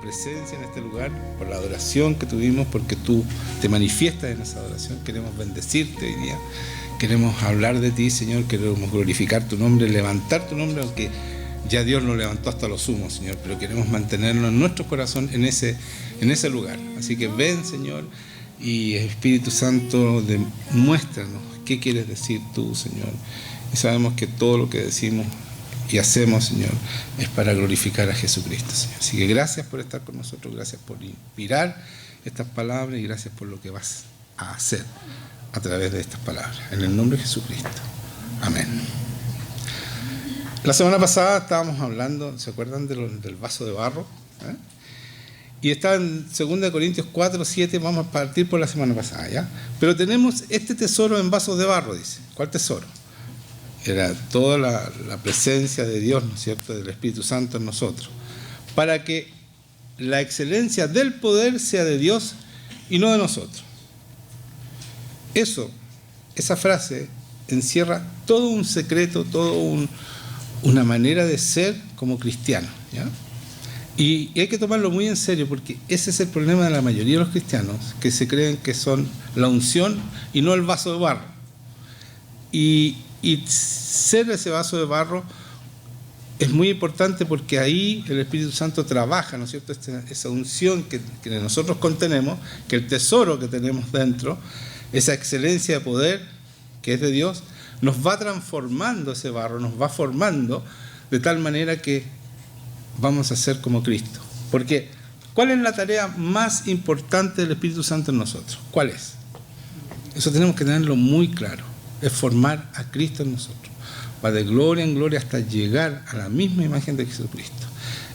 presencia en este lugar, por la adoración que tuvimos, porque tú te manifiestas en esa adoración. Queremos bendecirte hoy día, queremos hablar de ti, Señor, queremos glorificar tu nombre, levantar tu nombre, aunque ya Dios lo levantó hasta lo sumo, Señor, pero queremos mantenerlo en nuestro corazón en ese lugar. Así que ven, Señor, y Espíritu Santo, muéstranos qué quieres decir tú, Señor. Y sabemos que todo lo que decimos y hacemos, Señor, es para glorificar a Jesucristo, Señor. Así que gracias por estar con nosotros, gracias por inspirar estas palabras y gracias por lo que vas a hacer a través de estas palabras. En el nombre de Jesucristo. Amén. La semana pasada estábamos hablando, ¿se acuerdan del vaso de barro? Y está en 2 Corintios 4, 7, vamos a partir por la semana pasada, ¿ya? Pero tenemos este tesoro en vasos de barro, dice. ¿Cuál tesoro? Era toda la presencia de Dios, ¿no es cierto?, del Espíritu Santo en nosotros, para que la excelencia del poder sea de Dios y no de nosotros. Esa frase encierra todo un secreto, una manera de ser como cristiano, ¿ya? Y hay que tomarlo muy en serio, porque ese es el problema de la mayoría de los cristianos, que se creen que son la unción y no el vaso de barro. Y ser ese vaso de barro es muy importante, porque ahí el Espíritu Santo trabaja, ¿no es cierto?, esa unción que nosotros contenemos, que el tesoro que tenemos dentro, esa excelencia de poder que es de Dios, nos va transformando ese barro, nos va formando de tal manera que vamos a ser como Cristo. Porque, ¿cuál es la tarea más importante del Espíritu Santo en nosotros? ¿Cuál es? Eso tenemos que tenerlo muy claro. Es formar a Cristo en nosotros. Va de gloria en gloria hasta llegar a la misma imagen de Jesucristo.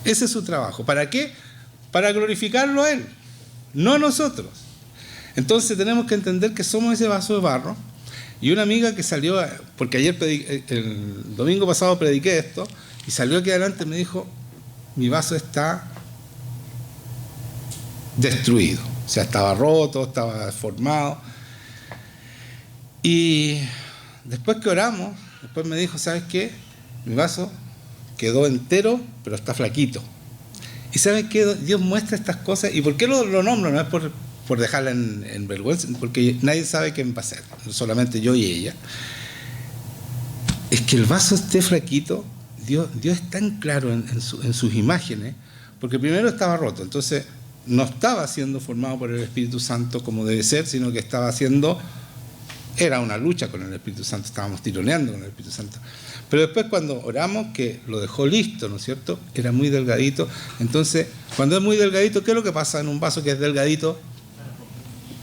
Ese es su trabajo. ¿Para qué? Para glorificarlo a Él, no nosotros. Entonces tenemos que entender que somos ese vaso de barro. Y una amiga que salió, porque el domingo pasado prediqué esto, y salió aquí adelante y me dijo: mi vaso está destruido. O sea, estaba roto, estaba deformado. Y después que oramos, después me dijo: ¿sabes qué? Mi vaso quedó entero, pero está flaquito. ¿Y sabes qué? Dios muestra estas cosas. ¿Y por qué lo nombro? No es por dejarla en vergüenza, porque nadie sabe quién va a ser, solamente yo y ella. Es que el vaso esté flaquito, Dios es tan claro en sus imágenes, porque primero estaba roto, entonces no estaba siendo formado por el Espíritu Santo como debe ser, sino que era una lucha con el Espíritu Santo, estábamos tironeando con el Espíritu Santo. Pero después, cuando oramos, que lo dejó listo, ¿no es cierto?, era muy delgadito. Entonces, cuando es muy delgadito, ¿qué es lo que pasa en un vaso que es delgadito?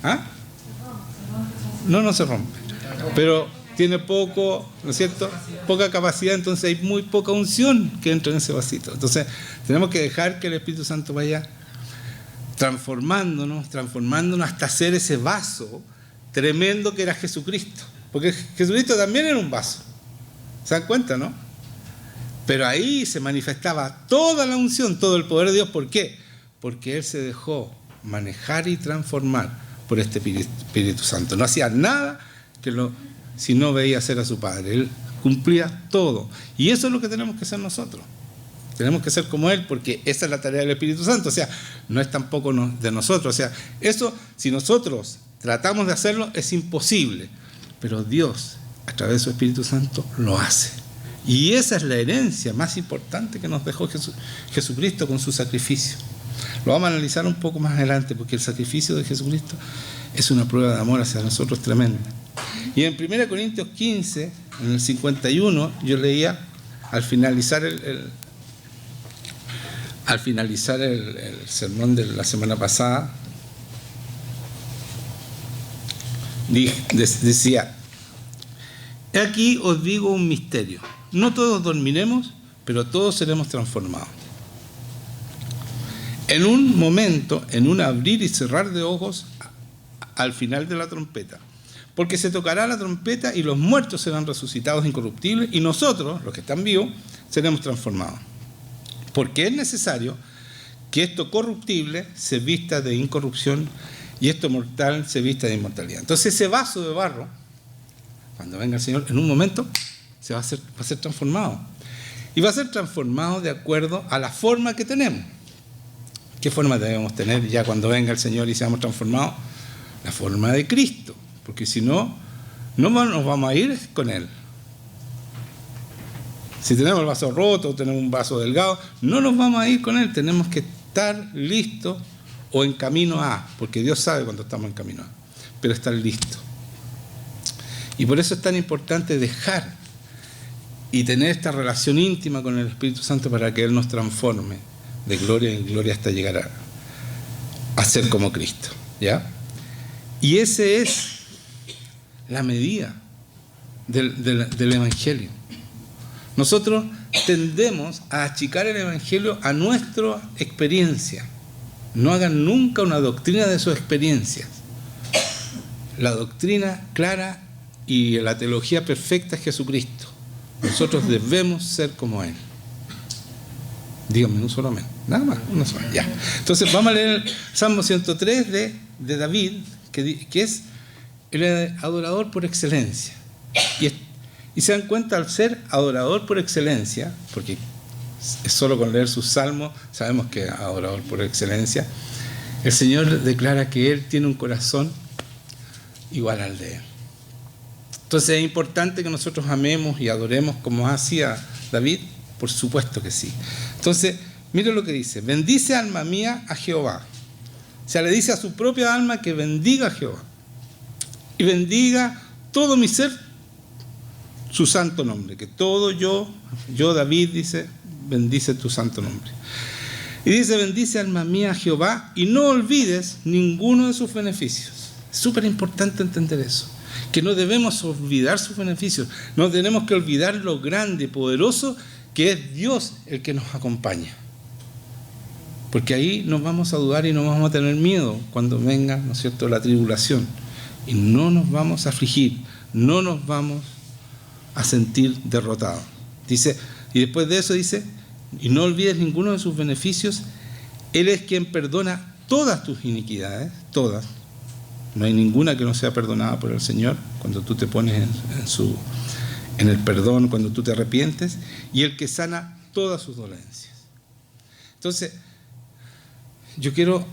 ¿Ah? No se rompe, pero tiene poco, ¿no es cierto?, poca capacidad, entonces hay muy poca unción que entra en ese vasito. Entonces tenemos que dejar que el Espíritu Santo vaya transformándonos hasta ser ese vaso tremendo que era Jesucristo, porque Jesucristo también era un vaso, ¿se dan cuenta, no? Pero ahí se manifestaba toda la unción, todo el poder de Dios. ¿Por qué? Porque Él se dejó manejar y transformar por este Espíritu Santo. No hacía nada si no veía hacer a su Padre. Él cumplía todo. Y eso es lo que tenemos que hacer nosotros. Tenemos que ser como Él, porque esa es la tarea del Espíritu Santo. O sea, no es tampoco de nosotros. O sea, eso, si nosotros tratamos de hacerlo, es imposible. Pero Dios, a través de su Espíritu Santo, lo hace. Y esa es la herencia más importante que nos dejó Jesucristo con su sacrificio. Lo vamos a analizar un poco más adelante, porque el sacrificio de Jesucristo es una prueba de amor hacia nosotros tremenda. Y en 1 Corintios 15, en el 51, yo leía, al finalizar el sermón de la semana pasada, decía: he aquí os digo un misterio, no todos dormiremos, pero todos seremos transformados. En un momento, en un abrir y cerrar de ojos, al final de la trompeta. Porque se tocará la trompeta y los muertos serán resucitados incorruptibles, y nosotros, los que están vivos, seremos transformados. Porque es necesario que esto corruptible se vista de incorrupción y esto mortal se vista de inmortalidad. Entonces ese vaso de barro, cuando venga el Señor, en un momento va a ser transformado. Y va a ser transformado de acuerdo a la forma que tenemos. ¿Qué forma debemos tener ya cuando venga el Señor y seamos transformados? La forma de Cristo, porque si no, no nos vamos a ir con Él. Si tenemos el vaso roto o tenemos un vaso delgado, no nos vamos a ir con Él. Tenemos que estar listos o en camino a, porque Dios sabe cuando estamos en camino a, pero estar listos. Y por eso es tan importante dejar y tener esta relación íntima con el Espíritu Santo para que Él nos transforme de gloria en gloria hasta llegar a ser como Cristo, ¿ya? Y esa es la medida del Evangelio. Nosotros tendemos a achicar el Evangelio a nuestra experiencia. No hagan nunca una doctrina de sus experiencias. La doctrina clara y la teología perfecta es Jesucristo. Nosotros debemos ser como Él. Díganme un solo amén. Nada más, uno solo. Ya. Entonces vamos a leer el Salmo 103 de David, que es el adorador por excelencia. Y se dan cuenta, al ser adorador por excelencia, porque es solo con leer sus salmos sabemos que es adorador por excelencia, el Señor declara que Él tiene un corazón igual al de Él. Entonces, ¿es importante que nosotros amemos y adoremos como hacía David? Por supuesto que sí. Entonces, mire lo que dice: bendice, alma mía, a Jehová. O sea, le dice a su propia alma que bendiga a Jehová. Y bendiga todo mi ser su santo nombre. Que todo yo David, dice, bendice tu santo nombre. Y dice: bendice, alma mía, a Jehová, y no olvides ninguno de sus beneficios. Es súper importante entender eso, que no debemos olvidar sus beneficios. No tenemos que olvidar lo grande y poderoso que es Dios el que nos acompaña. Porque ahí nos vamos a dudar y no vamos a tener miedo cuando venga, ¿no es cierto?, la tribulación. Y no nos vamos a afligir, no nos vamos a sentir derrotados. Dice, y después de eso dice: y no olvides ninguno de sus beneficios. Él es quien perdona todas tus iniquidades, todas. No hay ninguna que no sea perdonada por el Señor cuando tú te pones en el perdón, cuando tú te arrepientes, y el que sana todas sus dolencias. Entonces, yo quiero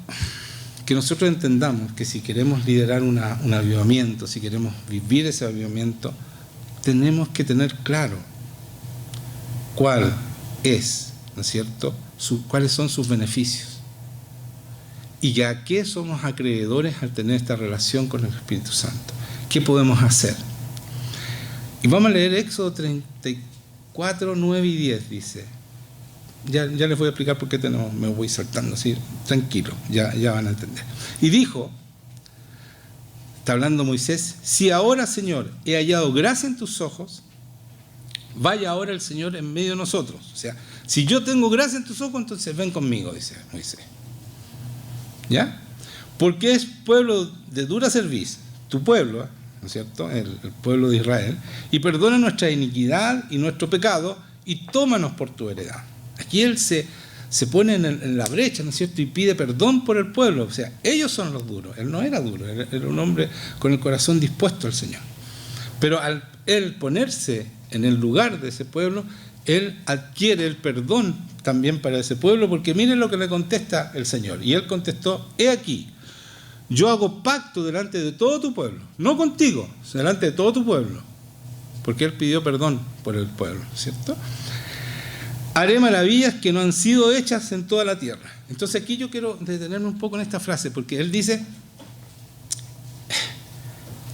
que nosotros entendamos que si queremos liderar un avivamiento, si queremos vivir ese avivamiento, tenemos que tener claro cuál es, ¿no es cierto?, cuáles son sus beneficios. Y a qué somos acreedores al tener esta relación con el Espíritu Santo. ¿Qué podemos hacer? Y vamos a leer Éxodo 34, 9 y 10, dice. Ya les voy a explicar por qué me voy saltando así, tranquilo, ya van a entender. Y dijo, está hablando Moisés: si ahora, Señor, he hallado gracia en tus ojos, vaya ahora el Señor en medio de nosotros. O sea, si yo tengo gracia en tus ojos, entonces ven conmigo, dice Moisés. ¿Ya? Porque es pueblo de dura cerviz, tu pueblo, ¿no es cierto?, el pueblo de Israel, y perdona nuestra iniquidad y nuestro pecado, y tómanos por tu heredad. Aquí él se pone en la brecha, ¿no es cierto?, y pide perdón por el pueblo. O sea, ellos son los duros, él no era duro, él era un hombre con el corazón dispuesto al Señor. Pero al él ponerse en el lugar de ese pueblo, él adquiere el perdón también para ese pueblo, porque miren lo que le contesta el Señor. Y él contestó: he aquí, yo hago pacto delante de todo tu pueblo, no contigo, delante de todo tu pueblo, porque él pidió perdón por el pueblo, ¿cierto? Haré maravillas que no han sido hechas en toda la tierra. Entonces aquí yo quiero detenerme un poco en esta frase, porque él dice: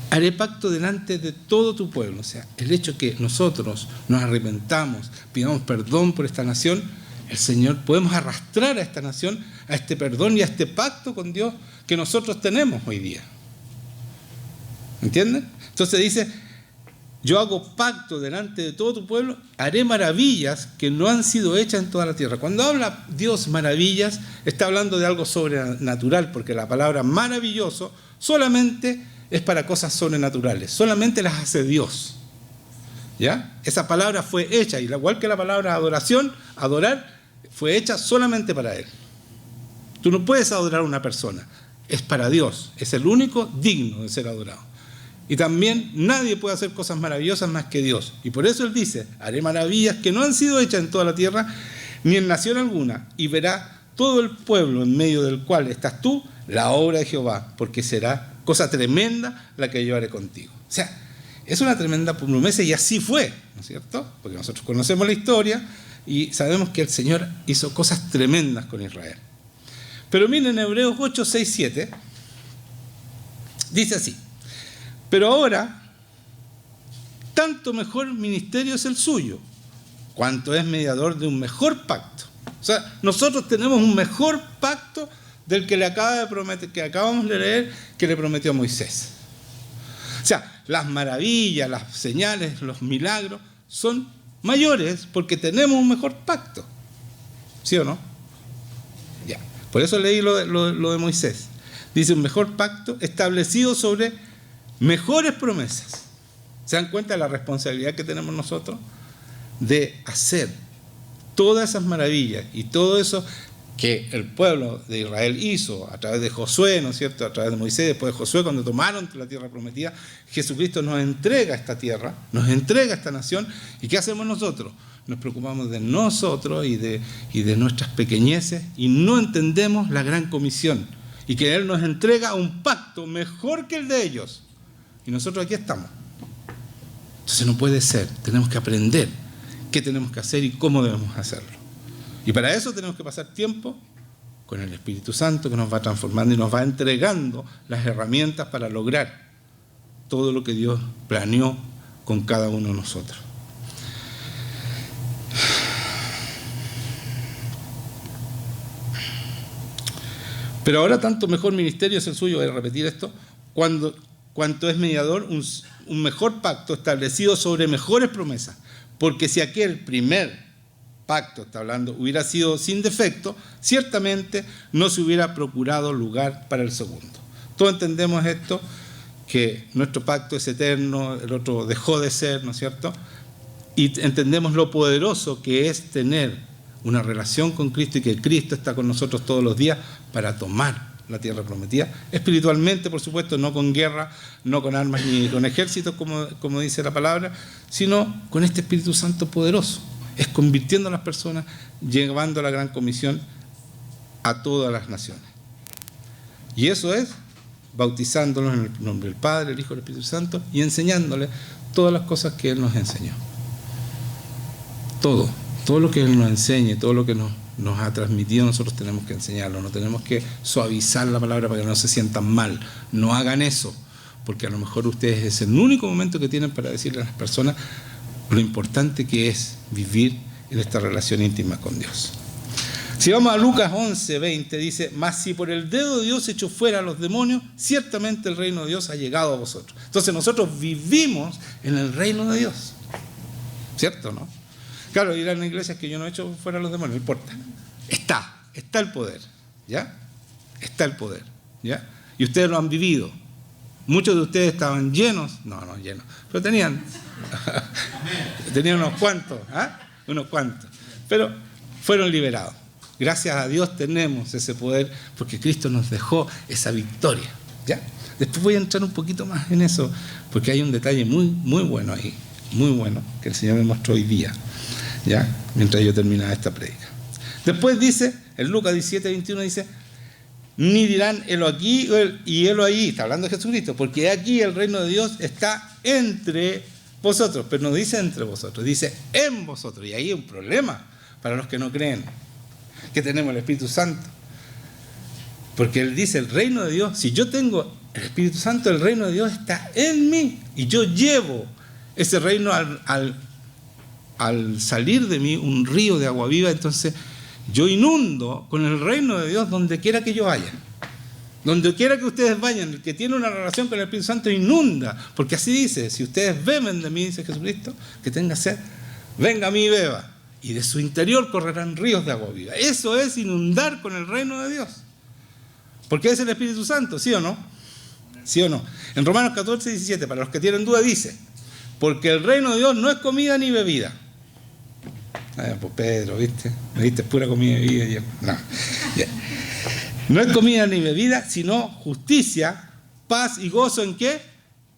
haré pacto delante de todo tu pueblo. O sea, el hecho que nosotros nos arrepentamos, pidamos perdón por esta nación, el Señor, podemos arrastrar a esta nación a este perdón y a este pacto con Dios que nosotros tenemos hoy día. ¿Entienden? Entonces dice: yo hago pacto delante de todo tu pueblo, haré maravillas que no han sido hechas en toda la tierra. Cuando habla Dios maravillas, está hablando de algo sobrenatural, porque la palabra maravilloso solamente es para cosas sobrenaturales, solamente las hace Dios. ¿Ya? Esa palabra fue hecha, igual que la palabra adoración, adorar, fue hecha solamente para Él. Tú no puedes adorar a una persona, es para Dios, es el único digno de ser adorado. Y también nadie puede hacer cosas maravillosas más que Dios. Y por eso Él dice: haré maravillas que no han sido hechas en toda la tierra, ni en nación alguna, y verá todo el pueblo en medio del cual estás tú la obra de Jehová, porque será cosa tremenda la que yo haré contigo. O sea, es una tremenda promesa y así fue, ¿no es cierto? Porque nosotros conocemos la historia y sabemos que el Señor hizo cosas tremendas con Israel. Pero miren, Hebreos 8, 6, 7, dice así: pero ahora, tanto mejor ministerio es el suyo, cuanto es mediador de un mejor pacto. O sea, nosotros tenemos un mejor pacto del que le acaba de prometer, que acabamos de leer, que le prometió a Moisés. O sea, las maravillas, las señales, los milagros son mayores porque tenemos un mejor pacto. ¿Sí o no? Ya. Por eso leí lo de Moisés. Dice, un mejor pacto establecido sobre mejores promesas. ¿Se dan cuenta de la responsabilidad que tenemos nosotros de hacer todas esas maravillas y todo eso que el pueblo de Israel hizo a través de Josué, ¿no es cierto?, a través de Moisés, después de Josué, cuando tomaron la tierra prometida? Jesucristo nos entrega esta tierra, nos entrega esta nación, y ¿qué hacemos nosotros? Nos preocupamos de nosotros y de nuestras pequeñeces, y no entendemos la gran comisión, y que Él nos entrega un pacto mejor que el de ellos, y nosotros aquí estamos. Entonces no puede ser, tenemos que aprender qué tenemos que hacer y cómo debemos hacerlo. Y para eso tenemos que pasar tiempo con el Espíritu Santo, que nos va transformando y nos va entregando las herramientas para lograr todo lo que Dios planeó con cada uno de nosotros. Pero ahora tanto mejor ministerio es el suyo, voy a repetir esto, cuanto es mediador un mejor pacto establecido sobre mejores promesas. Porque si aquel primer pacto, está hablando, hubiera sido sin defecto, ciertamente no se hubiera procurado lugar para el segundo. Todos entendemos esto, que nuestro pacto es eterno, el otro dejó de ser, ¿no es cierto? Y entendemos lo poderoso que es tener una relación con Cristo y que Cristo está con nosotros todos los días para tomar la tierra prometida, espiritualmente, por supuesto, no con guerra, no con armas ni con ejércitos, como dice la palabra, sino con este Espíritu Santo poderoso. Es convirtiendo a las personas, llevando la gran comisión a todas las naciones. Y eso es bautizándolos en el nombre del Padre, el Hijo y el Espíritu Santo, y enseñándoles todas las cosas que Él nos enseñó. Todo lo que Él nos enseñe, todo lo que nos ha transmitido, nosotros tenemos que enseñarlo, no tenemos que suavizar la palabra para que no se sientan mal. No hagan eso, porque a lo mejor ustedes es el único momento que tienen para decirle a las personas lo importante que es vivir en esta relación íntima con Dios. Si vamos a Lucas 11, 20, dice, mas si por el dedo de Dios echó fuera a los demonios, ciertamente el reino de Dios ha llegado a vosotros. Entonces nosotros vivimos en el reino de Dios. ¿Cierto, no? Claro, ir a la iglesia es que yo no echo fuera a los demonios, no importa. Está el poder, ¿ya? Está el poder, ¿ya? Y ustedes lo han vivido. Muchos de ustedes estaban llenos, no llenos, pero tenían unos cuantos, unos cuantos, pero fueron liberados. Gracias a Dios tenemos ese poder porque Cristo nos dejó esa victoria, ¿ya? Después voy a entrar un poquito más en eso porque hay un detalle muy, muy bueno ahí, muy bueno, que el Señor me mostró hoy día, ¿ya? Mientras yo terminaba esta prédica. Después dice, en Lucas 17, 21 dice, ni dirán helo aquí y helo allí, está hablando de Jesucristo, porque aquí el reino de Dios está entre vosotros, pero no dice entre vosotros, dice en vosotros, y ahí hay un problema para los que no creen que tenemos el Espíritu Santo, porque Él dice el reino de Dios, si yo tengo el Espíritu Santo, el reino de Dios está en mí, y yo llevo ese reino al salir de mí un río de agua viva, entonces yo inundo con el reino de Dios donde quiera que yo vaya. Donde quiera que ustedes vayan, el que tiene una relación con el Espíritu Santo inunda. Porque así dice, si ustedes beben de mí, dice Jesucristo, que tenga sed, venga a mí y beba. Y de su interior correrán ríos de agua viva. Eso es inundar con el reino de Dios. Porque es el Espíritu Santo, ¿sí o no? ¿Sí o no? En Romanos 14, 17, para los que tienen duda, dice, porque el reino de Dios no es comida ni bebida. Pues Pedro, ¿viste? Me diste pura comida y bebida. No. No es comida ni bebida, sino justicia, paz y gozo, ¿en qué?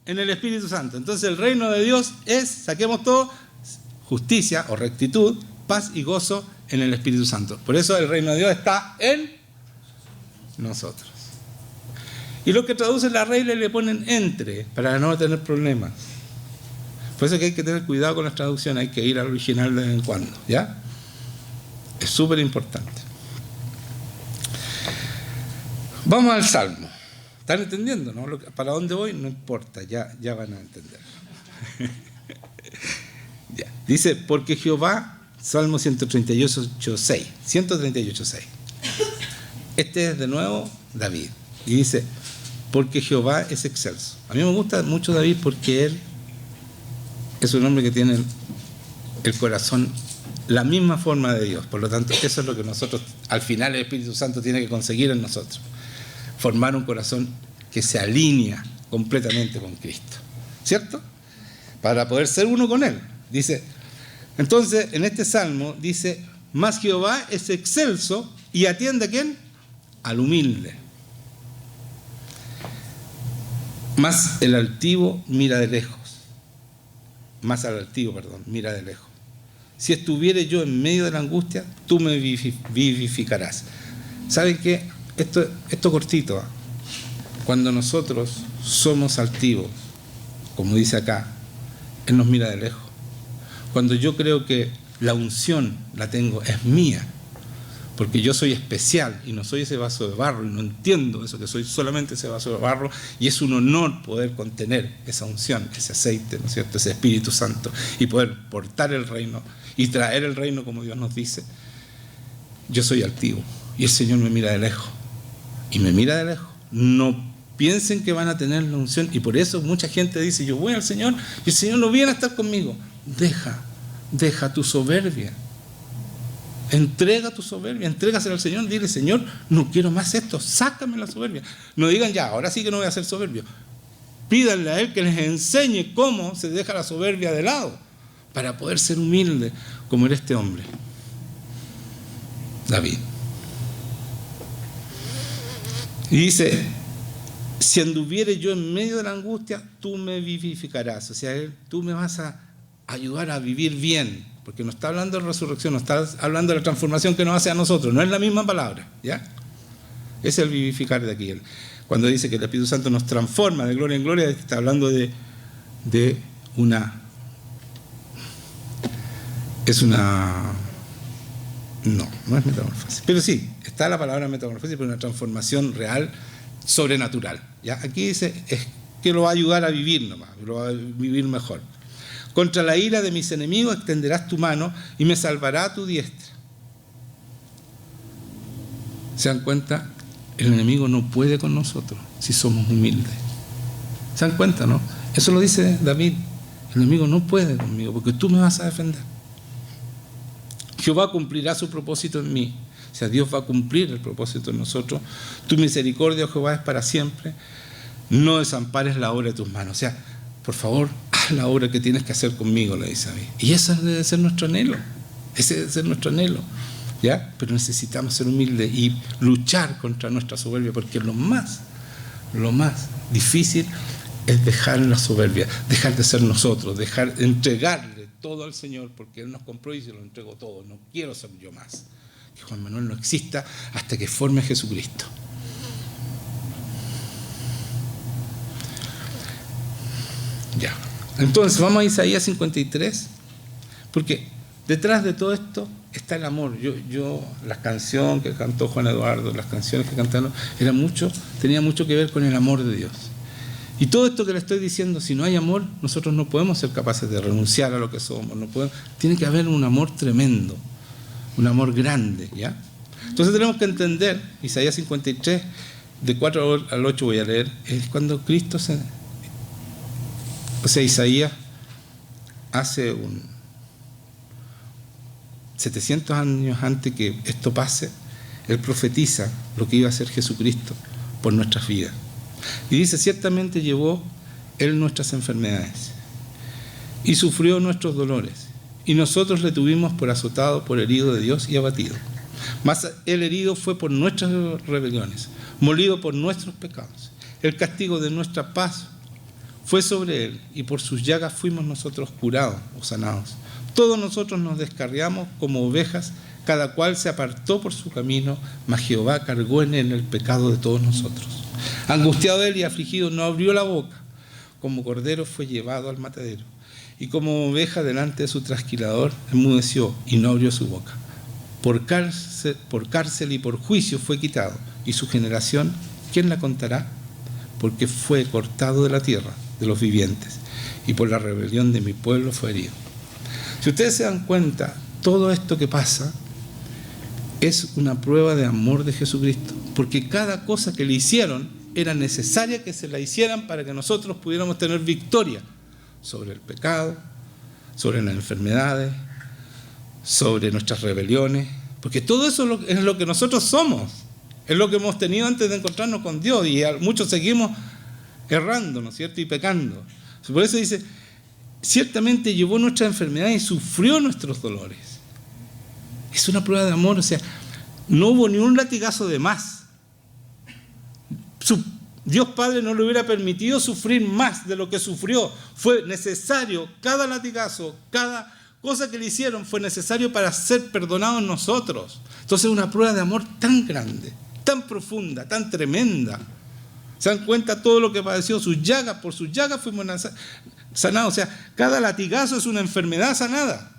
En el Espíritu Santo. Entonces el reino de Dios es, saquemos todo, justicia o rectitud, paz y gozo en el Espíritu Santo. Por eso el reino de Dios está en nosotros. Y los que traducen la regla le ponen entre, para no tener problemas. Por eso es que hay que tener cuidado con las traducciones, hay que ir al original de vez en cuando, ¿ya? Es súper importante. Vamos al Salmo. ¿Están entendiendo, no? ¿Para dónde voy? No importa, ya van a entender. Ya. Dice, porque Jehová, Salmo 138:6. 138:6. Este es de nuevo David. Y dice, porque Jehová es excelso. A mí me gusta mucho David porque él es un hombre que tiene el corazón, la misma forma de Dios. Por lo tanto, eso es lo que nosotros, al final el Espíritu Santo tiene que conseguir en nosotros. Formar un corazón que se alinea completamente con Cristo. ¿Cierto? Para poder ser uno con Él. Dice, entonces, en este salmo dice, mas Jehová es excelso y atiende ¿a quién? Al humilde. Mas el altivo mira de lejos. Más al altivo, perdón, mira de lejos. Si estuviere yo en medio de la angustia, tú me vivificarás. ¿Saben qué? Esto cortito, ¿eh? Cuando nosotros somos altivos, como dice acá, Él nos mira de lejos. Cuando yo creo que la unción la tengo, es mía, porque yo soy especial y no soy ese vaso de barro, y no entiendo eso, que soy solamente ese vaso de barro, y es un honor poder contener esa unción, ese aceite, ¿no es cierto?, ese Espíritu Santo, y poder portar el reino y traer el reino como Dios nos dice. Yo soy altivo y el Señor me mira de lejos, y me mira de lejos. No piensen que van a tener la unción, y por eso mucha gente dice, yo voy al Señor y el Señor no viene a estar conmigo. Deja tu soberbia. Entrega tu soberbia, entrégasela al Señor, dile, Señor, no quiero más esto, sácame la soberbia. No digan ya, ahora sí que no voy a ser soberbio. Pídanle a Él que les enseñe cómo se deja la soberbia de lado para poder ser humilde como era este hombre, David. Y dice, si anduviere yo en medio de la angustia, tú me vivificarás. O sea, tú me vas a ayudar a vivir bien. Porque no está hablando de resurrección, no está hablando de la transformación que nos hace a nosotros. No es la misma palabra, ¿ya? Es el vivificar de aquí. Cuando dice que el Espíritu Santo nos transforma de gloria en gloria, está hablando de una... Es una... No es metamorfosis. Pero sí, está la palabra metamorfosis, pero una transformación real, sobrenatural, ¿ya? Aquí dice es que lo va a ayudar a vivir nomás, lo va a vivir mejor. Contra la ira de mis enemigos extenderás tu mano y me salvará tu diestra. ¿Se dan cuenta? El enemigo no puede con nosotros si somos humildes. ¿Se dan cuenta, no? Eso lo dice David. El enemigo no puede conmigo porque tú me vas a defender. Jehová cumplirá su propósito en mí. O sea, Dios va a cumplir el propósito en nosotros. Tu misericordia, Jehová, es para siempre. No desampares la obra de tus manos. O sea, por favor, haz la obra que tienes que hacer conmigo, le dice a mí. Y ese debe ser nuestro anhelo. Ese debe ser nuestro anhelo, ¿ya? Pero necesitamos ser humildes y luchar contra nuestra soberbia, porque lo más difícil es dejar la soberbia, dejar de ser nosotros, entregarle todo al Señor, porque Él nos compró y se lo entregó todo. No quiero ser yo más. Que Juan Manuel no exista hasta que forme a Jesucristo. Ya. Entonces vamos a Isaías 53, porque detrás de todo esto está el amor. Las canciones que cantó Juan Eduardo, las canciones que cantaron, tenía mucho que ver con el amor de Dios. Y todo esto que le estoy diciendo, si no hay amor, nosotros no podemos ser capaces de renunciar a lo que somos. Tiene que haber un amor tremendo, un amor grande, ¿ya? Entonces tenemos que entender, Isaías 53, de 4 al 8 voy a leer, es cuando Cristo Isaías hace 700 años antes que esto pase, él profetiza lo que iba a hacer Jesucristo por nuestras vidas. Y dice, ciertamente llevó Él nuestras enfermedades y sufrió nuestros dolores, y nosotros le tuvimos por azotado, por herido de Dios y abatido. Mas el herido fue por nuestras rebeliones, molido por nuestros pecados. El castigo de nuestra paz fue sobre Él, y por sus llagas fuimos nosotros curados o sanados. Todos nosotros nos descarriamos como ovejas, cada cual se apartó por su camino, mas Jehová cargó en él el pecado de todos nosotros. Angustiado él y afligido, no abrió la boca. Como cordero fue llevado al matadero, y como oveja delante de su trasquilador, enmudeció y no abrió su boca. Por cárcel y por juicio fue quitado, y su generación, ¿quién la contará? Porque fue cortado de la tierra de los vivientes, y por la rebelión de mi pueblo fue herido. Si ustedes se dan cuenta, todo esto que pasa es una prueba de amor de Jesucristo, porque cada cosa que le hicieron era necesaria que se la hicieran para que nosotros pudiéramos tener victoria sobre el pecado, sobre las enfermedades, sobre nuestras rebeliones, porque todo eso es lo que nosotros somos, es lo que hemos tenido antes de encontrarnos con Dios, y muchos seguimos errando, ¿no es cierto?, y pecando. Por eso dice, ciertamente llevó nuestras enfermedades y sufrió nuestros dolores. Es una prueba de amor, o sea, no hubo ni un latigazo de más. Dios Padre no le hubiera permitido sufrir más de lo que sufrió. Fue necesario, cada latigazo, cada cosa que le hicieron fue necesario para ser perdonados nosotros. Entonces es una prueba de amor tan grande, tan profunda, tan tremenda. ¿Se dan cuenta todo lo que padeció? Sus llagas, por sus llagas fuimos sanados. O sea, cada latigazo es una enfermedad sanada.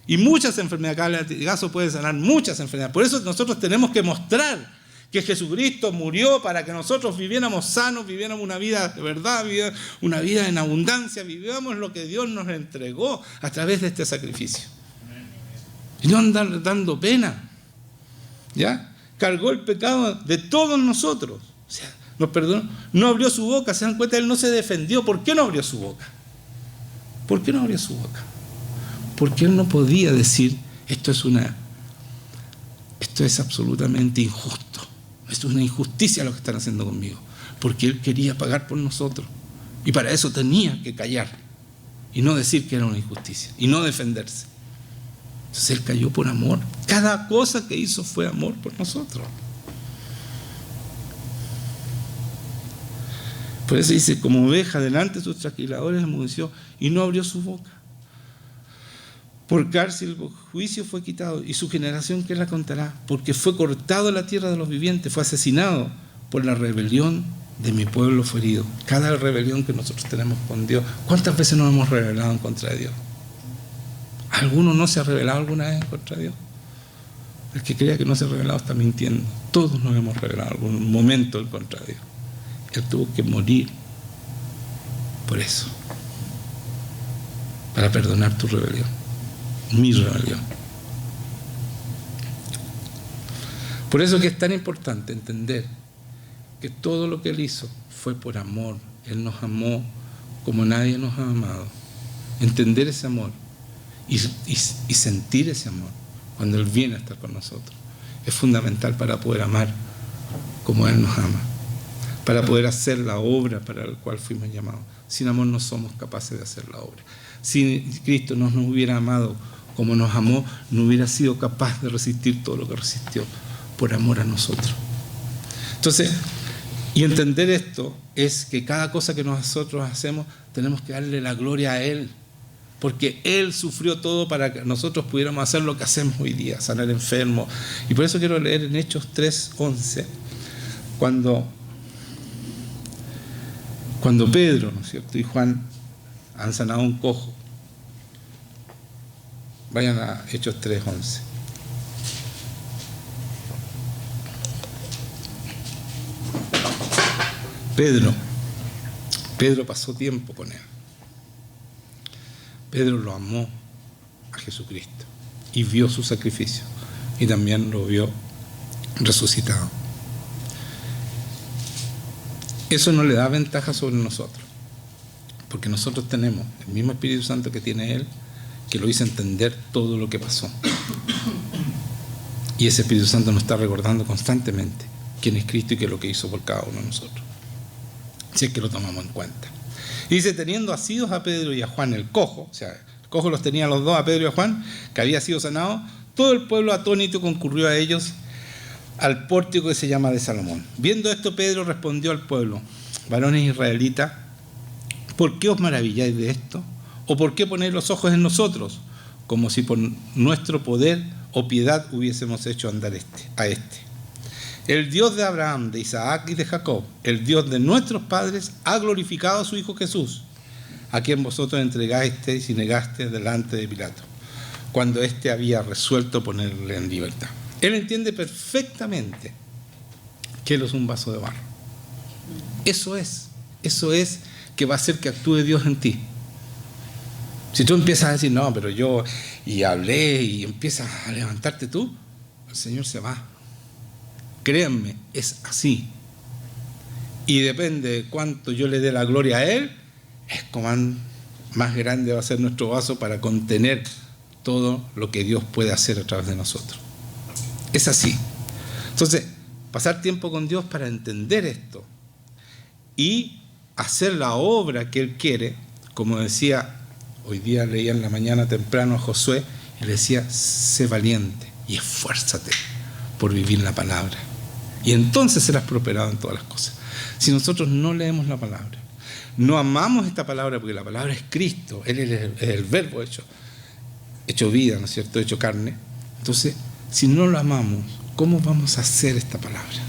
Y muchas enfermedades, cada latigazo puede sanar muchas enfermedades. Por eso nosotros tenemos que mostrar que Jesucristo murió para que nosotros viviéramos sanos, viviéramos una vida de verdad, una vida en abundancia, viviéramos lo que Dios nos entregó a través de este sacrificio. Y no andar dando pena. ¿Ya? Cargó el pecado de todos nosotros. O sea, nos perdonó. No abrió su boca, se dan cuenta, él no se defendió. ¿Por qué no abrió su boca? ¿Por qué no abrió su boca? Porque él no podía decir, esto es absolutamente injusto. Esto es una injusticia lo que están haciendo conmigo. Porque él quería pagar por nosotros. Y para eso tenía que callar. Y no decir que era una injusticia. Y no defenderse. Entonces él cayó por amor. Cada cosa que hizo fue amor por nosotros. Por eso dice, como oveja delante de sus trasquiladores enmudeció y no abrió su boca. Por cárcel y por juicio fue quitado, y su generación, ¿quién la contará? Porque fue cortado de la tierra de los vivientes, fue asesinado. Por la rebelión de mi pueblo fue herido. Cada rebelión que nosotros tenemos con Dios, ¿cuántas veces nos hemos rebelado en contra de Dios? ¿Alguno no se ha rebelado alguna vez en contra de Dios? El que crea que no se ha rebelado está mintiendo. Todos nos hemos rebelado en algún momento en contra de Dios. Él tuvo que morir por eso, para perdonar tu rebelión, mi rebelión. Por eso que es tan importante entender que todo lo que Él hizo fue por amor. Él nos amó como nadie nos ha amado. Entender ese amor y sentir ese amor cuando Él viene a estar con nosotros es fundamental para poder amar como Él nos ama, para poder hacer la obra para la cual fuimos llamados. Sin amor no somos capaces de hacer la obra. Si Cristo no nos hubiera amado como nos amó, no hubiera sido capaz de resistir todo lo que resistió por amor a nosotros. Entonces, y entender esto es que cada cosa que nosotros hacemos tenemos que darle la gloria a Él, porque Él sufrió todo para que nosotros pudiéramos hacer lo que hacemos hoy día, sanar enfermos. Y por eso quiero leer en Hechos 3:11, cuando Pedro, ¿no es cierto?, y Juan han sanado a un cojo. Vayan a Hechos 3:11. Pedro pasó tiempo con él. Pedro lo amó a Jesucristo y vio su sacrificio y también lo vio resucitado. Eso no le da ventaja sobre nosotros, porque nosotros tenemos el mismo Espíritu Santo que tiene Él, que lo hizo entender todo lo que pasó. Y ese Espíritu Santo nos está recordando constantemente quién es Cristo y qué es lo que hizo por cada uno de nosotros, si es que lo tomamos en cuenta. Y dice, teniendo asidos a Pedro y a Juan el cojo, o sea, el cojo los tenía los dos, a Pedro y a Juan, que había sido sanado, todo el pueblo atónito concurrió a ellos al pórtico que se llama de Salomón. Viendo esto, Pedro respondió al pueblo: varones israelitas, ¿por qué os maravilláis de esto? ¿O por qué ponéis los ojos en nosotros, como si por nuestro poder o piedad hubiésemos hecho andar a este. El Dios de Abraham, de Isaac y de Jacob, el Dios de nuestros padres, ha glorificado a su Hijo Jesús, a quien vosotros entregasteis y negasteis delante de Pilato, cuando éste había resuelto ponerle en libertad. Él entiende perfectamente que él es un vaso de barro. Eso es que va a hacer que actúe Dios en ti. Si tú empiezas a decir, no, pero yo, y hablé, y empiezas a levantarte tú, el Señor se va. Créanme, es así. Y depende de cuánto yo le dé la gloria a Él, es como más grande va a ser nuestro vaso para contener todo lo que Dios puede hacer a través de nosotros. Es así. Entonces, pasar tiempo con Dios para entender esto y hacer la obra que Él quiere, como decía, hoy día leía en la mañana temprano a Josué, y le decía, sé valiente y esfuérzate por vivir la palabra. Y entonces serás prosperado en todas las cosas. Si nosotros no leemos la palabra, no amamos esta palabra, porque la palabra es Cristo, Él es el verbo hecho vida, ¿no es cierto?, hecho carne. Entonces, si no lo amamos, ¿cómo vamos a hacer esta palabra?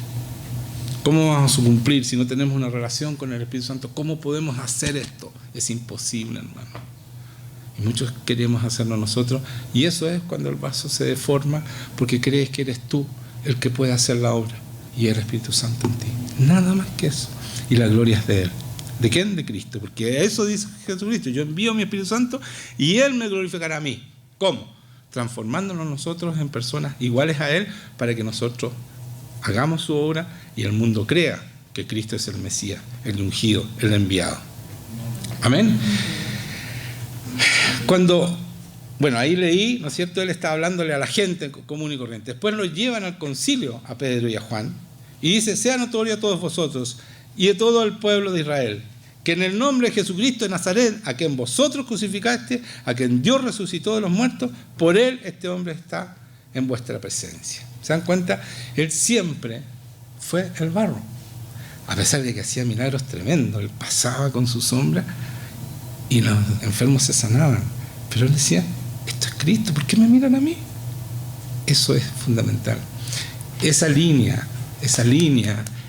¿Cómo vamos a cumplir si no tenemos una relación con el Espíritu Santo? ¿Cómo podemos hacer esto? Es imposible, hermano. Y muchos queremos hacerlo nosotros, y eso es cuando el vaso se deforma, porque crees que eres tú el que puede hacer la obra, y el Espíritu Santo en ti. Nada más que eso. Y la gloria es de Él. ¿De quién? De Cristo. Porque eso dice Jesucristo. Yo envío mi Espíritu Santo y Él me glorificará a mí. ¿Cómo? Transformándonos nosotros en personas iguales a Él, para que nosotros hagamos su obra y el mundo crea que Cristo es el Mesías, el ungido, el enviado. Amén. Ahí leí, ¿no es cierto?, Él estaba hablándole a la gente común y corriente. Después lo llevan al concilio a Pedro y a Juan y dice, sea notorio a todos vosotros y de todo el pueblo de Israel, que en el nombre de Jesucristo de Nazaret, a quien vosotros crucificaste, a quien Dios resucitó de los muertos, por Él este hombre está en vuestra presencia. ¿Se dan cuenta? Él siempre fue el barro. A pesar de que hacía milagros tremendos, Él pasaba con su sombra y los enfermos se sanaban. Pero Él decía, esto es Cristo, ¿por qué me miran a mí? Eso es fundamental. Esa línea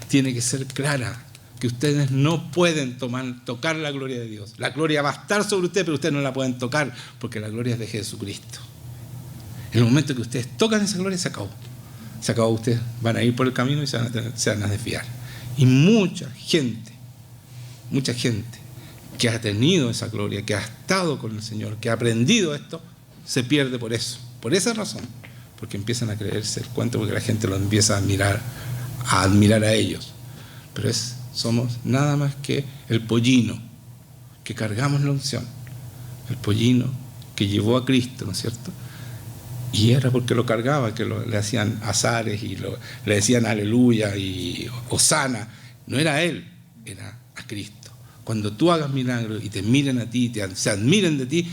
tiene que ser clara, que ustedes no pueden tocar la gloria de Dios. La gloria va a estar sobre ustedes, pero ustedes no la pueden tocar, porque la gloria es de Jesucristo. En el momento que ustedes tocan esa gloria, se acabó. Se acabó, ustedes van a ir por el camino y se van a desviar. Y mucha gente que ha tenido esa gloria, que ha estado con el Señor, que ha aprendido esto, se pierde por eso, por esa razón, porque empiezan a creerse el cuento, porque la gente lo empieza a admirar a ellos. Pero somos nada más que el pollino que cargamos la unción, el pollino que llevó a Cristo, ¿no es cierto? Y era porque lo cargaba, que le hacían azares y le decían aleluya y hosana. No era Él, era a Cristo. Cuando tú hagas milagros y te miren a ti, se admiren de ti,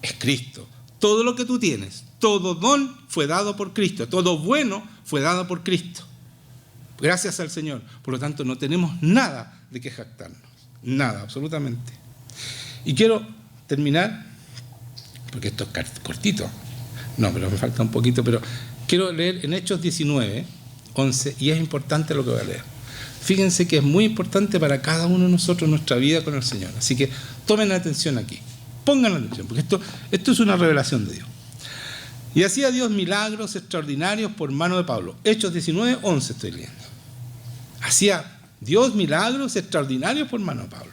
es Cristo. Todo lo que tú tienes, todo don fue dado por Cristo, todo bueno fue dado por Cristo. Gracias al Señor. Por lo tanto, no tenemos nada de qué jactarnos. Nada, absolutamente. Y quiero terminar, porque esto es cortito. No, pero me falta un poquito, pero quiero leer en Hechos 19, 11, y es importante lo que voy a leer. Fíjense que es muy importante para cada uno de nosotros nuestra vida con el Señor. Así que tomen atención aquí, pongan atención, porque esto es una revelación de Dios. Y hacía Dios milagros extraordinarios por mano de Pablo. Hechos 19, 11 estoy leyendo. Hacía Dios milagros extraordinarios por mano de Pablo.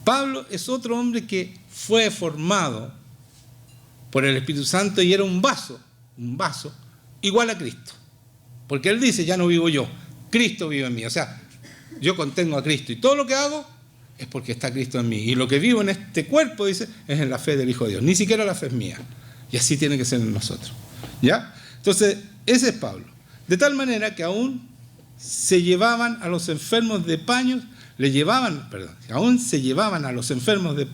Pablo es otro hombre que fue formado por el Espíritu Santo y era un vaso igual a Cristo. Porque él dice, ya no vivo yo, Cristo vive en mí. O sea, yo contengo a Cristo y todo lo que hago es porque está Cristo en mí. Y lo que vivo en este cuerpo, dice, es en la fe del Hijo de Dios. Ni siquiera la fe es mía. Y así tiene que ser en nosotros. ¿Ya? Entonces, ese es Pablo. De tal manera que aún se llevaban a los enfermos de paños, aún se llevaban a los enfermos de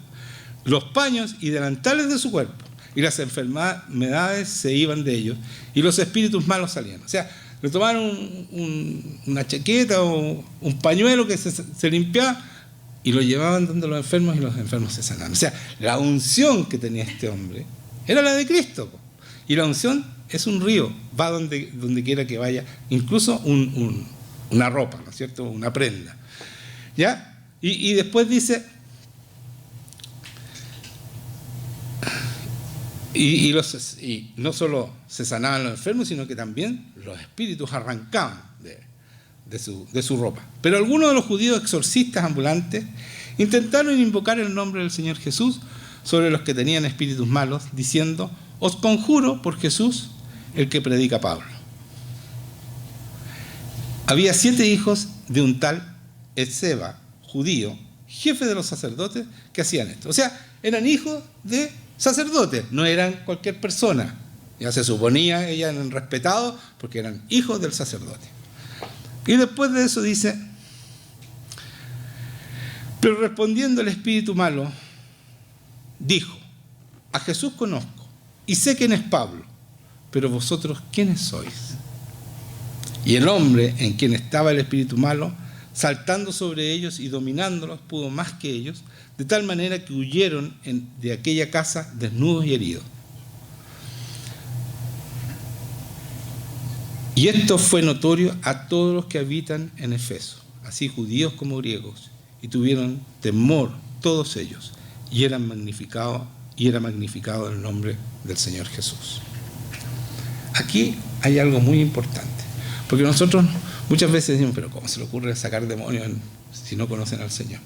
los paños y delantales de su cuerpo. Y las enfermedades se iban de ellos y los espíritus malos salían. O sea, le tomaron una chaqueta o un pañuelo que se limpiaba y lo llevaban donde los enfermos y los enfermos se sanaban. O sea, la unción que tenía este hombre era la de Cristo. Y la unción es un río, va donde quiera que vaya, incluso una ropa, ¿no es cierto?, una prenda. ¿Ya? Y después dice, y no solo se sanaban los enfermos, sino que también los espíritus arrancaban de su ropa. Pero algunos de los judíos exorcistas ambulantes intentaron invocar el nombre del Señor Jesús sobre los que tenían espíritus malos, diciendo: os conjuro por Jesús, el que predica Pablo. Había 7 hijos de un tal Esceva, judío, jefe de los sacerdotes, que hacían esto. O sea, eran hijos de sacerdotes, no eran cualquier persona. Ya se suponía que eran respetados porque eran hijos del sacerdote. Y después de eso dice: pero respondiendo el espíritu malo, dijo: a Jesús conozco y sé quién es Pablo, pero vosotros, ¿quiénes sois? Y el hombre en quien estaba el espíritu malo, saltando sobre ellos y dominándolos, pudo más que ellos, de tal manera que huyeron de aquella casa desnudos y heridos. Y esto fue notorio a todos los que habitan en Efeso, así judíos como griegos, y tuvieron temor todos ellos, y era magnificado el nombre del Señor Jesús. Aquí hay algo muy importante, porque nosotros muchas veces decimos: pero ¿cómo se le ocurre sacar demonios si no conocen al Señor?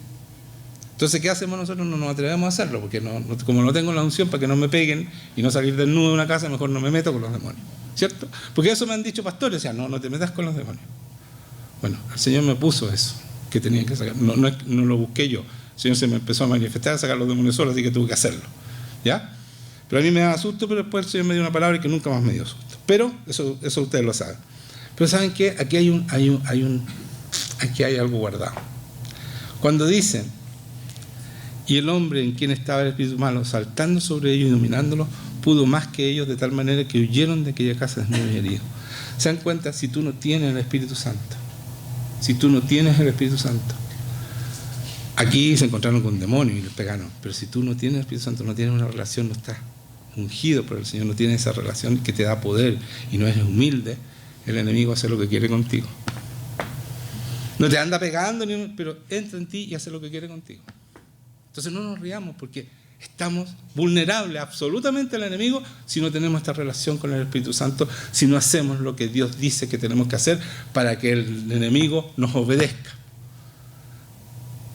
Entonces, ¿qué hacemos nosotros? No nos atrevemos a hacerlo, porque como no tengo la unción para que no me peguen y no salir desnudo de una casa, mejor no me meto con los demonios, ¿cierto? Porque eso me han dicho pastores, o sea, no te metas con los demonios. Bueno, el Señor me puso eso, que tenía que sacar, no lo busqué yo. El Señor se me empezó a manifestar, a sacar los demonios solo, así que tuve que hacerlo, ¿ya? Pero a mí me daba susto, pero después el Señor me dio una palabra que nunca más me dio susto. Pero eso ustedes lo saben. Pero ¿saben qué? Aquí hay algo guardado. Cuando dicen: y el hombre en quien estaba el espíritu malo, saltando sobre ellos y dominándolos, pudo más que ellos, de tal manera que huyeron de aquella casa desnudos y heridos. ¿Se dan cuenta? Si tú no tienes el Espíritu Santo, aquí se encontraron con demonios y les pegaron, pero si tú no tienes el Espíritu Santo, no tienes una relación, no estás ungido por el Señor, no tienes esa relación que te da poder y no eres humilde, el enemigo hace lo que quiere contigo. No te anda pegando, pero entra en ti y hace lo que quiere contigo. Entonces no nos riamos, porque estamos vulnerables absolutamente al enemigo si no tenemos esta relación con el Espíritu Santo, si no hacemos lo que Dios dice que tenemos que hacer para que el enemigo nos obedezca.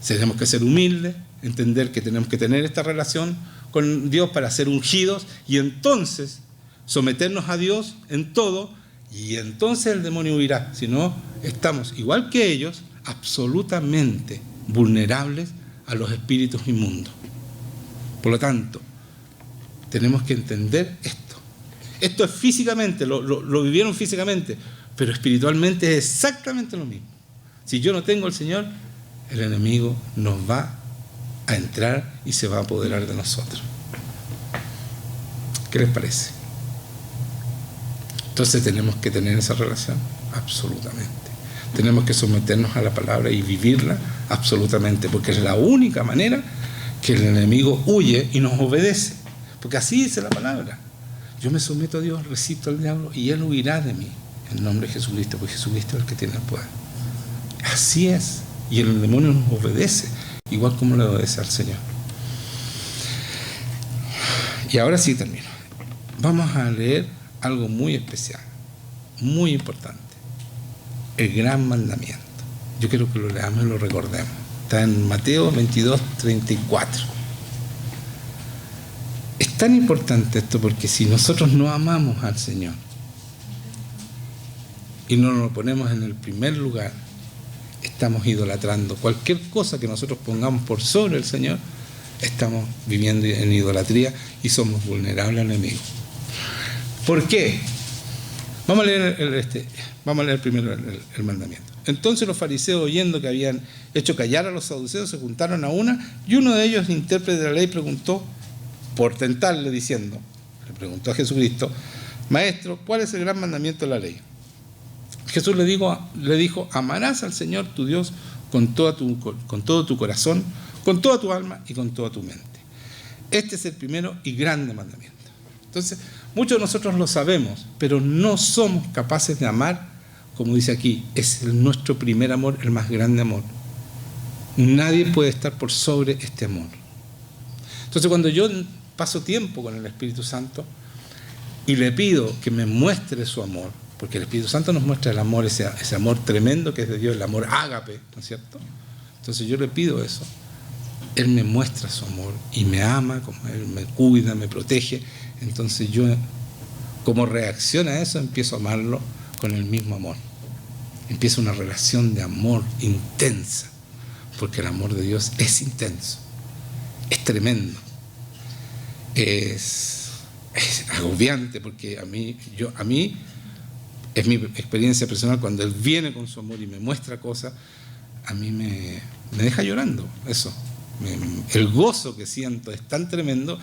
Tenemos que ser humildes, entender que tenemos que tener esta relación con Dios para ser ungidos y entonces someternos a Dios en todo, y entonces el demonio huirá. Si no, estamos igual que ellos, absolutamente vulnerables a los espíritus inmundos. Por lo tanto, tenemos que entender esto. Esto es físicamente, lo vivieron físicamente, pero espiritualmente es exactamente lo mismo. Si yo no tengo al Señor, el enemigo nos va a entrar y se va a apoderar de nosotros. ¿Qué les parece? Entonces tenemos que tener esa relación, absolutamente. Tenemos que someternos a la palabra y vivirla absolutamente, porque es la única manera que el enemigo huye y nos obedece. Porque así dice la palabra: yo me someto a Dios, resisto al diablo y él huirá de mí, en nombre de Jesucristo, porque Jesucristo es el que tiene el poder. Así es. Y el demonio nos obedece, igual como le obedece al Señor. Y ahora sí termino. Vamos a leer algo muy especial, muy importante: el gran mandamiento. Yo quiero que lo leamos y lo recordemos. Está en Mateo 22:34. Es tan importante esto, porque si nosotros no amamos al Señor y no nos lo ponemos en el primer lugar, estamos idolatrando. Cualquier cosa que nosotros pongamos por sobre el Señor, estamos viviendo en idolatría y somos vulnerables al enemigo. ¿Por qué? Vamos a leer primero el mandamiento. Entonces los fariseos, oyendo que habían hecho callar a los saduceos, se juntaron a una, y uno de ellos, intérprete de la ley, preguntó, por tentarle, diciendo, le preguntó a Jesucristo: Maestro, ¿cuál es el gran mandamiento de la ley? Jesús le dijo: amarás al Señor tu Dios con todo tu corazón, con toda tu alma y con toda tu mente. Este es el primero y grande mandamiento. Entonces, muchos de nosotros lo sabemos, pero no somos capaces de amar, como dice aquí, es nuestro primer amor, el más grande amor. Nadie puede estar por sobre este amor. Entonces, cuando yo paso tiempo con el Espíritu Santo y le pido que me muestre su amor, porque el Espíritu Santo nos muestra el amor, ese amor tremendo que es de Dios, el amor ágape, ¿no es cierto? Entonces yo le pido eso. Él me muestra su amor y me ama, como Él me cuida, me protege. Entonces yo, como reacción a eso, empiezo a amarlo con el mismo amor. Empieza una relación de amor intensa, porque el amor de Dios es intenso, es tremendo, es agobiante, porque a mí es mi experiencia personal, cuando Él viene con su amor y me muestra cosas, a mí me deja llorando, eso. El gozo que siento es tan tremendo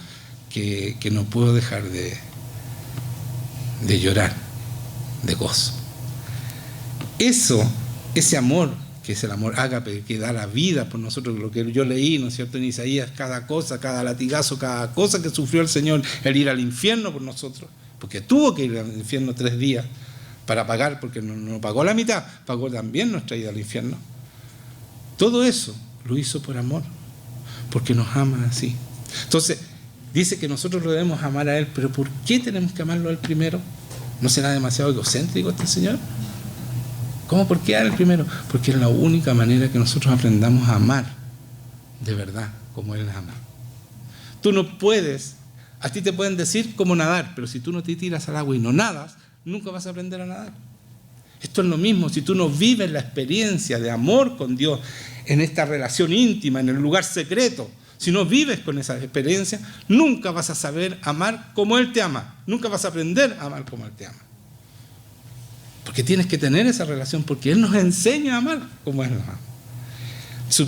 que no puedo dejar de llorar, de gozo. Ese amor, que es el amor ágape, que da la vida por nosotros, lo que yo leí, ¿no es cierto?, en Isaías, cada cosa, cada latigazo, cada cosa que sufrió el Señor, el ir al infierno por nosotros, porque tuvo que ir al infierno 3 días para pagar, porque no pagó la mitad, pagó también nuestra ida al infierno. Todo eso lo hizo por amor, porque nos ama así. Entonces, dice que nosotros lo debemos amar a Él, pero ¿por qué tenemos que amarlo a Él primero? ¿No será demasiado egocéntrico este Señor? ¿Cómo? ¿Por qué a Él primero? Porque es la única manera que nosotros aprendamos a amar de verdad, como Él ama. Tú no puedes, a ti te pueden decir cómo nadar, pero si tú no te tiras al agua y no nadas, nunca vas a aprender a nadar. Esto es lo mismo, si tú no vives la experiencia de amor con Dios en esta relación íntima, en el lugar secreto, si no vives con esa experiencia, nunca vas a saber amar como Él te ama, nunca vas a aprender a amar como Él te ama. Porque tienes que tener esa relación, porque Él nos enseña a amar como Él nos ama. Su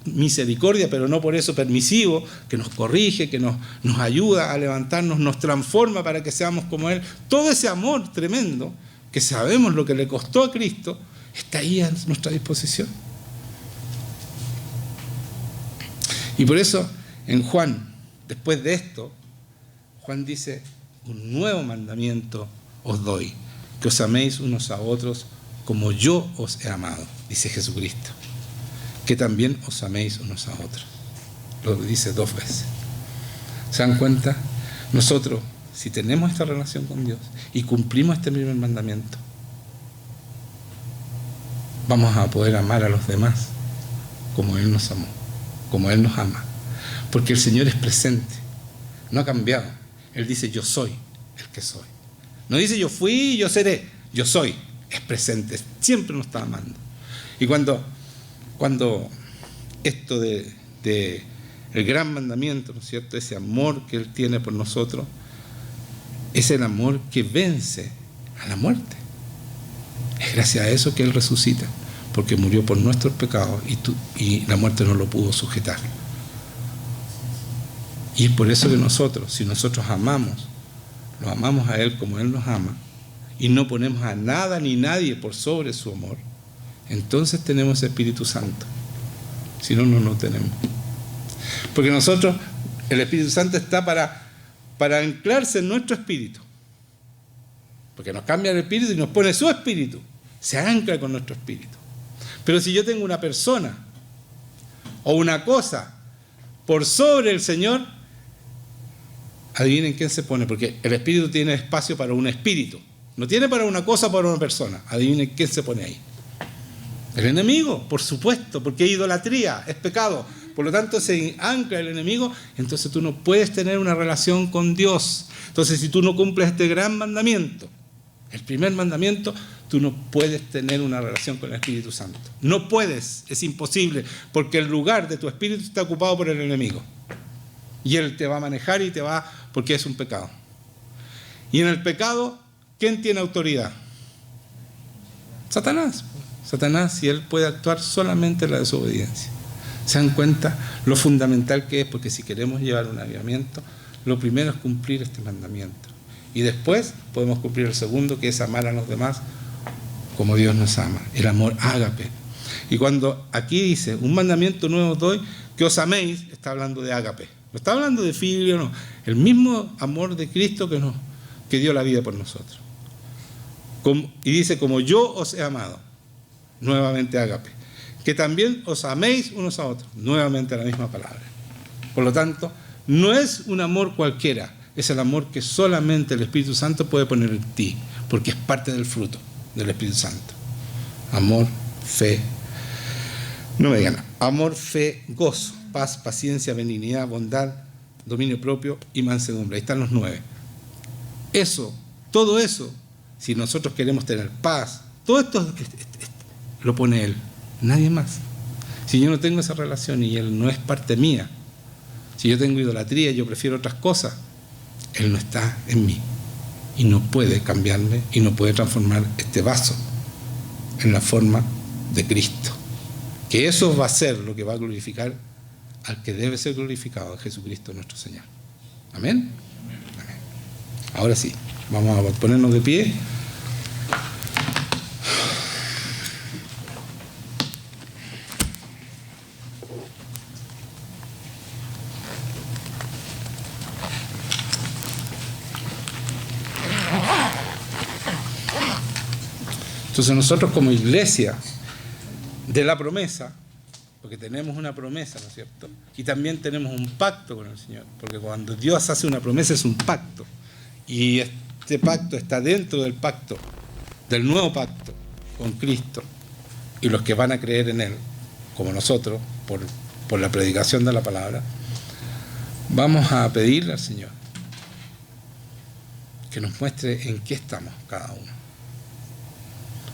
misericordia, pero no por eso permisivo, que nos corrige, que nos ayuda a levantarnos, nos transforma para que seamos como Él. Todo ese amor tremendo, que sabemos lo que le costó a Cristo, está ahí a nuestra disposición. Y por eso en Juan, después de esto, Juan dice: un nuevo mandamiento os doy, que os améis unos a otros como yo os he amado, dice Jesucristo, que también os améis unos a otros. Lo dice 2 veces. ¿Se dan cuenta? Nosotros, si tenemos esta relación con Dios y cumplimos este primer mandamiento, vamos a poder amar a los demás como Él nos amó, como Él nos ama. Porque el Señor es presente, no ha cambiado. Él dice: yo soy el que soy. No dice: yo fui y yo seré. Yo soy, es presente, siempre nos está amando. Y cuando esto de el gran mandamiento, ¿no es cierto?, ese amor que Él tiene por nosotros, es el amor que vence a la muerte. Es gracias a eso que Él resucita, porque murió por nuestros pecados y la muerte no lo pudo sujetar. Y es por eso que nosotros, si nosotros amamos, lo amamos a Él como Él nos ama, y no ponemos a nada ni nadie por sobre su amor, entonces tenemos el Espíritu Santo. Si no, no lo tenemos. Porque nosotros, el Espíritu Santo está para anclarse en nuestro espíritu. Porque nos cambia el espíritu y nos pone su espíritu. Se ancla con nuestro espíritu. Pero si yo tengo una persona o una cosa por sobre el Señor, adivinen quién se pone, porque el espíritu tiene espacio para un espíritu. No tiene para una cosa o para una persona. Adivinen quién se pone ahí. El enemigo, por supuesto, porque es idolatría, es pecado. Por lo tanto, se ancla el enemigo, entonces tú no puedes tener una relación con Dios. Entonces, si tú no cumples este gran mandamiento, el primer mandamiento, tú no puedes tener una relación con el Espíritu Santo. No puedes, es imposible, porque el lugar de tu espíritu está ocupado por el enemigo. Y él te va a manejar y te va, porque es un pecado. Y en el pecado, ¿quién tiene autoridad? Satanás. Satanás, y él puede actuar solamente en la desobediencia. ¿Se dan cuenta lo fundamental que es? Porque si queremos llevar un avivamiento, lo primero es cumplir este mandamiento. Y después podemos cumplir el segundo, que es amar a los demás como Dios nos ama. El amor ágape. Y cuando aquí dice, un mandamiento nuevo os doy, que os améis, está hablando de ágape. No está hablando de filio, no. El mismo amor de Cristo que dio la vida por nosotros. Y dice, como yo os he amado, nuevamente ágape, que también os améis unos a otros, nuevamente la misma palabra. Por lo tanto, no es un amor cualquiera, es el amor que solamente el Espíritu Santo puede poner en ti, porque es parte del fruto del Espíritu Santo. Amor, fe, no me digan, amor, fe, gozo, paz, paciencia, benignidad, bondad, dominio propio y mansedumbre. Ahí están los 9. Eso, todo eso, si nosotros queremos tener paz, todo esto lo pone Él, nadie más. Si yo no tengo esa relación y Él no es parte mía, si yo tengo idolatría y yo prefiero otras cosas, Él no está en mí y no puede cambiarme y no puede transformar este vaso en la forma de Cristo. Que eso va a ser lo que va a glorificar al que debe ser glorificado, a Jesucristo nuestro Señor. ¿Amén? Amén. Ahora sí, vamos a ponernos de pie. Entonces nosotros como iglesia de la promesa, porque tenemos una promesa, ¿no es cierto? Y también tenemos un pacto con el Señor, porque cuando Dios hace una promesa es un pacto, y este pacto está dentro del pacto, del nuevo pacto con Cristo, y los que van a creer en Él, como nosotros, por la predicación de la palabra, vamos a pedirle al Señor que nos muestre en qué estamos cada uno.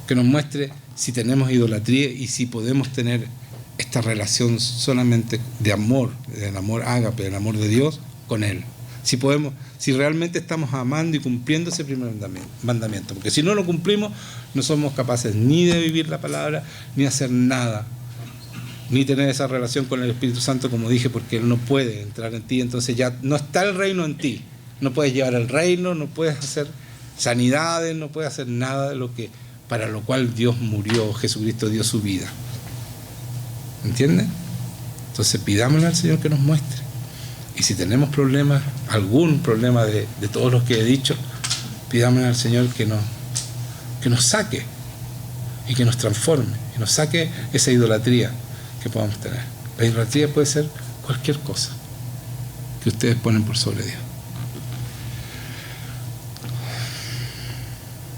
Que nos muestre si tenemos idolatría y si podemos tener esta relación solamente de amor, del amor ágape, del amor de Dios con Él. Si realmente estamos amando y cumpliendo ese primer mandamiento. Porque si no lo cumplimos, no somos capaces ni de vivir la palabra, ni hacer nada, ni tener esa relación con el Espíritu Santo, como dije, porque Él no puede entrar en ti. Entonces ya no está el reino en ti. No puedes llevar el reino, no puedes hacer sanidades, no puedes hacer nada de lo que para lo cual Dios murió, Jesucristo dio su vida. ¿Entienden? Entonces pidámosle al Señor que nos muestre. Y si tenemos problemas, algún problema de todos los que he dicho, pidámosle al Señor que nos saque y que nos transforme, y nos saque esa idolatría que podamos tener. La idolatría puede ser cualquier cosa que ustedes ponen por sobre Dios.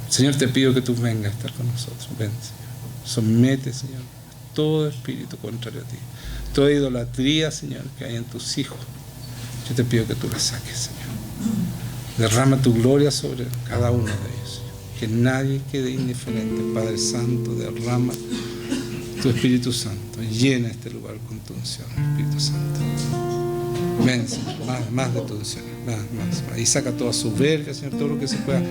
Señor, te pido que tú vengas a estar con nosotros. Ven, Señor. Somete, Señor, todo espíritu contrario a ti. Toda idolatría, Señor, que hay en tus hijos. Yo te pido que tú la saques, Señor. Derrama tu gloria sobre cada uno de ellos, Señor. Que nadie quede indiferente. Padre Santo, derrama tu Espíritu Santo. Llena este lugar con tu unción, Espíritu Santo. Ven, Señor, más de tu unción. Más. Y saca toda soberbia, Señor, todo lo que se pueda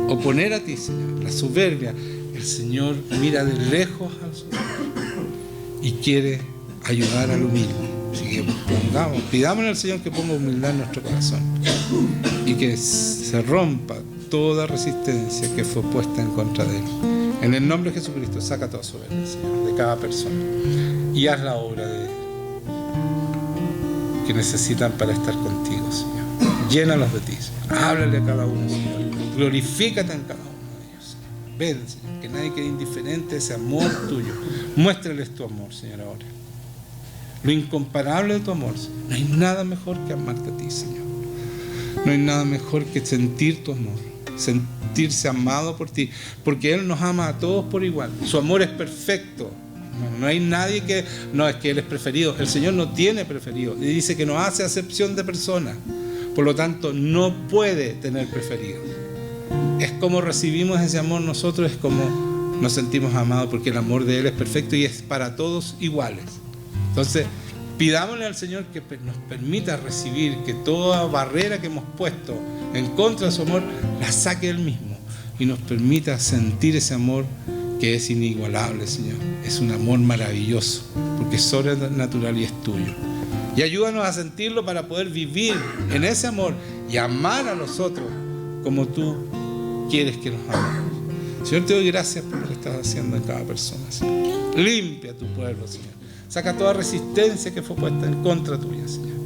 oponer a ti, Señor. La soberbia, el Señor mira de lejos al soberbio y quiere ayudar al humilde. Así que pidámosle al Señor que ponga humildad en nuestro corazón y que se rompa toda resistencia que fue puesta en contra de Él. En el nombre de Jesucristo, saca toda soberbia, Señor, de cada persona y haz la obra que necesitan para estar contigo, Señor. Llénalos de ti, Señor. Háblale a cada uno, Señor. Glorifícate en cada uno de ellos, Señor. Ven, Señor, que nadie quede indiferente a ese amor tuyo. Muéstrales tu amor, Señor, ahora. Lo incomparable de tu amor, Señor. No hay nada mejor que amarte a ti, Señor. No hay nada mejor que sentir tu amor, sentirse amado por ti, porque Él nos ama a todos por igual. Su amor es perfecto. No hay nadie no es que Él es preferido. El Señor no tiene preferido. Y dice que no hace acepción de personas. Por lo tanto, no puede tener preferido. Es como recibimos ese amor nosotros, es como nos sentimos amados, porque el amor de Él es perfecto y es para todos iguales. Entonces, pidámosle al Señor que nos permita recibir, que toda barrera que hemos puesto en contra de su amor, la saque Él mismo y nos permita sentir ese amor que es inigualable, Señor. Es un amor maravilloso, porque es sobrenatural y es tuyo. Y ayúdanos a sentirlo para poder vivir en ese amor y amar a los otros como tú quieres que nos amemos. Señor, te doy gracias por lo que estás haciendo en cada persona, Señor. Limpia tu pueblo, Señor. Saca toda resistencia que fue puesta en contra tuya, Señor,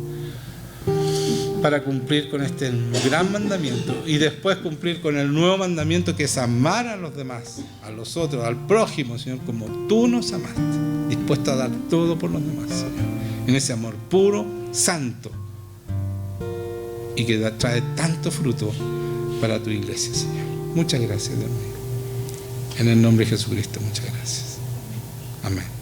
para cumplir con este gran mandamiento y después cumplir con el nuevo mandamiento, que es amar a los demás, a los otros, al prójimo, Señor, como tú nos amaste, dispuesto a dar todo por los demás, Señor, en ese amor puro, santo, y que trae tanto fruto para tu iglesia, Señor. Muchas gracias, Dios mío. En el nombre de Jesucristo, muchas gracias. Amén.